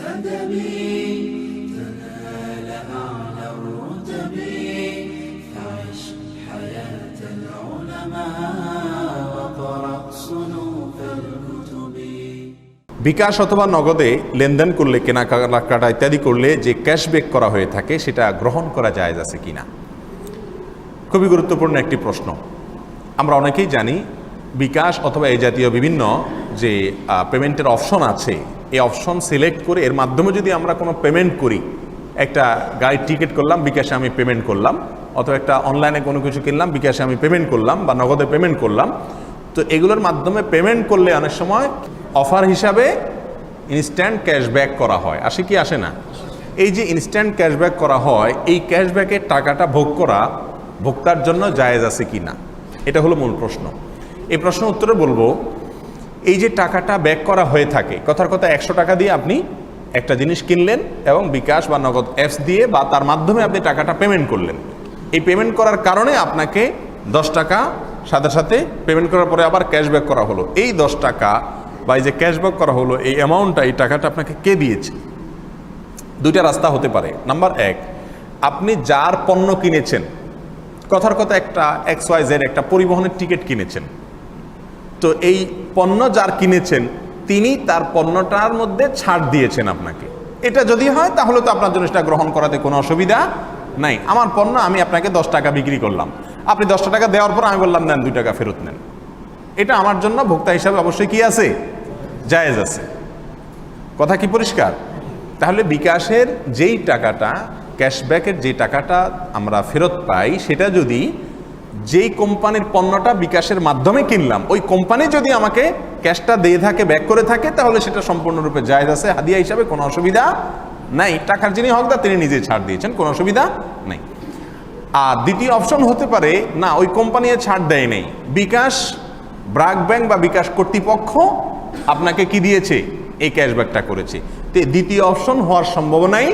تنال أعلى الرتب فعش حياة العلماء وقرأ صنوف الكتب। বিকাশ অথবা নগদে লেনদেন করলে, কেনাকাটা ইত্যাদি করলে যে ক্যাশব্যাক করা হয়ে থাকে সেটা গ্রহণ করা জায়েজ আছে কিনা, খুবই গুরুত্বপূর্ণ একটি প্রশ্ন। আমরা অনেকেই জানি বিকাশ অথবা এই জাতীয় বিভিন্ন যে পেমেন্টের অপশন আছে, এই অপশন সিলেক্ট করে এর মাধ্যমে যদি আমরা কোনো পেমেন্ট করি, একটা গাড়ির টিকিট করলাম বিকাশে আমি পেমেন্ট করলাম, অথবা একটা অনলাইনে কোনো কিছু কিনলাম বিকাশে আমি পেমেন্ট করলাম, বা নগদে পেমেন্ট করলাম, তো এগুলোর মাধ্যমে পেমেন্ট করলে অনেক সময় অফার হিসাবে ইনস্ট্যান্ট ক্যাশব্যাক করা হয়। আসে কি আসে না? এই যে ইনস্ট্যান্ট ক্যাশব্যাক করা হয়, এই ক্যাশব্যাকের টাকাটা ভোগ করা ভোক্তার জন্য জায়েজ আছে কি না, এটা হলো মূল প্রশ্ন। এই প্রশ্নের উত্তরে বলবো, এই যে টাকাটা ব্যাক করা হয়ে থাকে, কথার কথা 100 টাকা দিয়ে আপনি একটা জিনিস কিনলেন এবং বিকাশ বা নগদ অ্যাপস দিয়ে বা তার মাধ্যমে আপনি টাকাটা পেমেন্ট করলেন। এই পেমেন্ট করার কারণে আপনাকে 10 টাকা সাথে সাথে পেমেন্ট করার পরে আবার ক্যাশব্যাক করা হলো। এই 10 টাকা বা এই যে ক্যাশব্যাক করা হলো, এই অ্যামাউন্টটা, এই টাকাটা আপনাকে কে দিয়েছে? দুইটা রাস্তা হতে পারে। নাম্বার 1, আপনি যার পণ্য কিনেছেন, কথার কথা একটা XYZ একটা পরিবহনের টিকিট কিনেছেন, তো এই পণ্য যার কিনেছেন তিনি তার পণ্যটার মধ্যে ছাড় দিয়েছেন আপনাকে। এটা যদি হয় তাহলে তো আপনার জন্য সেটা গ্রহণ করাতে কোনো অসুবিধা নাই। আমার পণ্য আমি আপনাকে 10 টাকা বিক্রি করলাম, আপনি 10 টাকা দেওয়ার পর আমি বললাম নেন 2 টাকা ফেরত নেন, এটা আমার জন্য ভোক্তা হিসাবে অবশ্যই কি আছে? জায়েজ আছে। কথা কি পরিষ্কার? তাহলে বিকাশের যেই টাকাটা, ক্যাশব্যাকের যে টাকাটা আমরা ফেরত পাই, সেটা যদি যেই কোম্পানির পণ্যটা বিকাশের মাধ্যমে কিনলাম ওই কোম্পানি যদি আমাকে ক্যাশটা দিয়ে থাকে, ব্যাক করে থাকে, তাহলে সেটা সম্পূর্ণরূপে জায়েজ আছে, হাদিয়া হিসাবে কোনো অসুবিধা নাই। টাকার যিনি হকদার তিনি নিজে ছাড় দিয়েছেন, কোনো অসুবিধা নাই। আর দ্বিতীয় অপশন হতে পারে, না ওই কোম্পানি ছাড় দেয় নেই, বিকাশ ব্র্যাক ব্যাংক বা বিকাশ কর্তৃপক্ষ আপনাকে কি দিয়েছে? এই ক্যাশব্যাকটা করেছে। তো দ্বিতীয় অপশন হওয়ার সম্ভাবনাই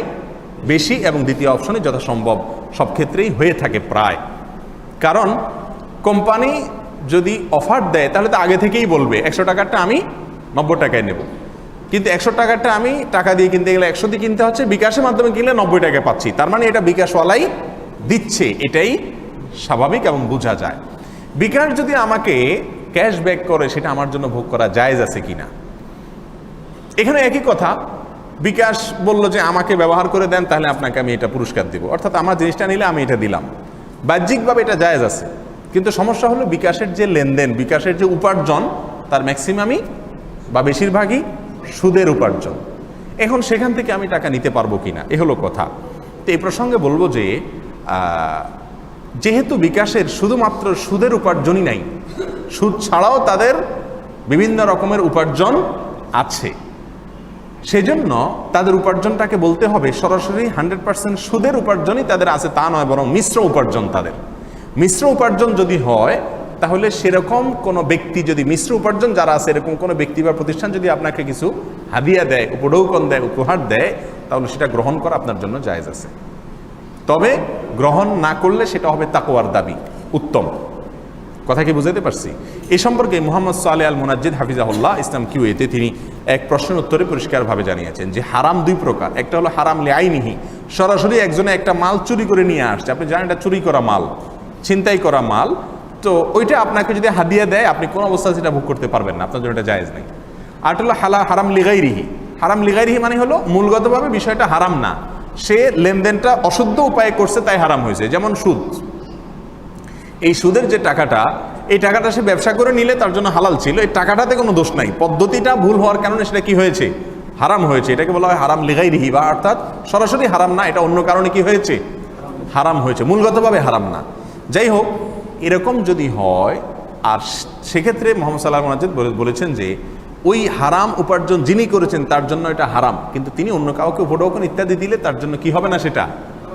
বেশি, এবং দ্বিতীয় অপশনই যথাসম্ভব সব ক্ষেত্রেই হয়ে থাকে প্রায়। কারণ কোম্পানি যদি অফার দেয় তাহলে তো আগে থেকেই বলবে 100 টাকারটা আমি 90 টাকায় নেব, কিন্তু 100 টাকারটা আমি টাকা দিয়ে কিনতে গেলে 100 দিয়ে কিনতে হচ্ছে, বিকাশের মাধ্যমে কিনলে 90 টাকায় পাচ্ছি, তার মানে এটা বিকাশওয়ালাই দিচ্ছে, এটাই স্বাভাবিক এবং বোঝা যায়। বিকাশ যদি আমাকে ক্যাশব্যাক করে সেটা আমার জন্য ভোগ করা জায়েজ আছে কিনা, এখানে একই কথা। বিকাশ বলল যে আমাকে ব্যবহার করে দেন, তাহলে আপনাকে আমি এটা পুরস্কার দিব, অর্থাৎ আমার জিনিসটা নিলে আমি এটা দিলাম, বাহ্যিকভাবে এটা জায়েজ আছে। কিন্তু সমস্যা হলো বিকাশের যে লেনদেন, বিকাশের যে উপার্জন, তার ম্যাক্সিমামই বা বেশিরভাগই সুদের উপার্জন। এখন সেখান থেকে আমি টাকা নিতে পারবো কিনা, এ হলো কথা। তো এই প্রসঙ্গে বলবো যে যেহেতু বিকাশের শুধুমাত্র সুদের উপার্জনই নাই, সুদ ছাড়াও তাদের বিভিন্ন রকমের উপার্জন আছে, সেজন্য তাদের উপার্জনটাকে বলতে হবে সরাসরি 100% সুদের উপার্জনই তাদের আছে তা নয়, বরং মিশ্র উপার্জন তাদের। মিশ্র উপার্জন যদি হয়, তাহলে সেরকম কোনো ব্যক্তি যদি মিশ্র উপার্জন যারা আছে এরকম কোনো ব্যক্তি বা প্রতিষ্ঠান যদি আপনাকে কিছু হাদিয়া দেয়, উপঢৌকন দেয়, উপহার দেয়, তাহলে সেটা গ্রহণ করা আপনার জন্য জায়েজ আছে। তবে গ্রহণ না করলে সেটা হবে তাকওয়ার দাবি, উত্তম। কথা কি বুঝাতে পারছি? এই সম্পর্কে মুহাম্মদ সালেহ আল মুনাজ্জিদ হাফিজাহুল্লাহ ইসলাম কিউএতে তিনি এক প্রশ্নের উত্তরে পরিষ্কারভাবে জানিয়েছেন যে হারাম দুই প্রকার। একটা হলো হারাম লিআইনিহি, সরাসরি একজনে একটা মাল চুরি করে নিয়ে আসছে, আপনি জানেন এটা চুরি করা মাল, ছিনতাই করা মাল, তো ওইটা আপনাকে যদি হাদিয়া দেয় আপনি কোনো অবস্থায় সেটা ভোগ করতে পারবেন না, আপনার জন্য এটা জায়েজ নেই। আর হলো হারাম লিগাইরিহি। হারাম লিগাইরিহি মানে হলো মূলগতভাবে বিষয়টা হারাম না, সে লেনদেনটা অশুদ্ধ উপায়ে করছে তাই হারাম হয়েছে। যেমন সুদ, এই সুদের যে টাকাটা, এই টাকাটা সে ব্যবসা করে নিলে তার জন্য হালাল ছিল, এই টাকাটাতে কোনো দোষ নাই, পদ্ধতিটা ভুল হওয়ার কারণে সেটা কি হয়েছে? হারাম হয়েছে। এটাকে বলা হয় হারাম লিগাইরিহি, বা অর্থাৎ সরাসরি হারাম না, এটা অন্য কারণে কি হয়েছে? হারাম হয়েছে, মূলগতভাবে হারাম না। যাই হোক, এরকম যদি হয়, আর সেক্ষেত্রে মোহাম্মদ সাল্লাল্লাহু আলাইহি ওয়াসাল্লাম বলেছেন যে ওই হারাম উপার্জন যিনি করেছেন তার জন্য এটা হারাম, কিন্তু তিনি অন্য কাউকে উপঢৌকন ইত্যাদি দিলে তার জন্য কি হবে না? সেটা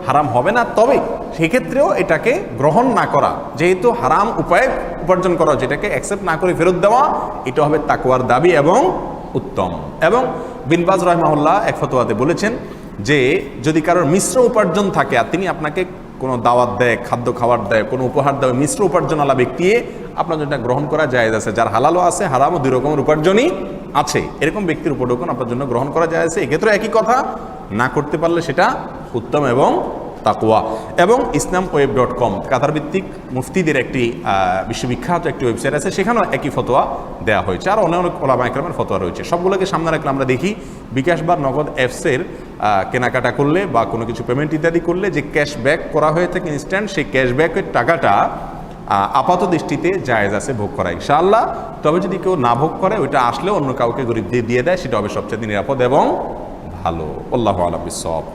হারাম হবে না। তবে সেক্ষেত্রেও এটাকে গ্রহণ না করা, যেহেতু হারাম উপায়ে উপার্জন করা, যেটাকে অ্যাকসেপ্ট না করে ফেরত দেওয়া, এটা হবে তাকওয়ার দাবি এবং উত্তম। এবং বিন বাজ রাহিমাহুল্লাহ এক ফতোয়াতে বলেছেন যে যদি কারোর মিশ্র উপার্জন থাকে আর তিনি আপনাকে কোনো দাওয়াত দেয়, খাদ্য খাবার দেয়, কোনো উপহার দেয়, মিশ্র উপার্জনওয়ালা ব্যক্তি আপনার জন্য গ্রহণ করা জায়েজ আছে। যার হালালও আছে, হারামও, দুই রকমের উপার্জনই আছে, এরকম ব্যক্তির উপঢৌকন আপনার জন্য গ্রহণ করা জায়েজ আছে। এক্ষেত্রে একই কথা, না করতে পারলে সেটা উত্তম এবং তাকওয়া। এবং islamweb.com কাতার ভিত্তিক মুফতিদের একটি বিশ্ববিখ্যাত একটি ওয়েবসাইট আছে, সেখানেও একই ফতোয়া দেওয়া হয়েছে, আর অনেক ওলামা ইকরামের ফতোয়া রয়েছে। সবগুলোকে সামনে রাখলে আমরা দেখি বিকাশ বা নগদ অ্যাপসের কেনাকাটা করলে বা কোনো কিছু পেমেন্ট ইত্যাদি করলে যে ক্যাশব্যাক করা হয়ে থাকে ইনস্ট্যান্ট, সেই ক্যাশব্যাকের টাকাটা আপাত দৃষ্টিতে জায়েজ আছে ভোগ করা ইনশাআল্লাহ। তবে যদি কেউ না ভোগ করে, ওইটা আসলে অন্য কাউকে গরিব দিয়ে দেয়, সেটা হবে সবচেয়ে নিরাপদ এবং ভালো। আল্লাহু আ'লাম বিস-সাওয়াব।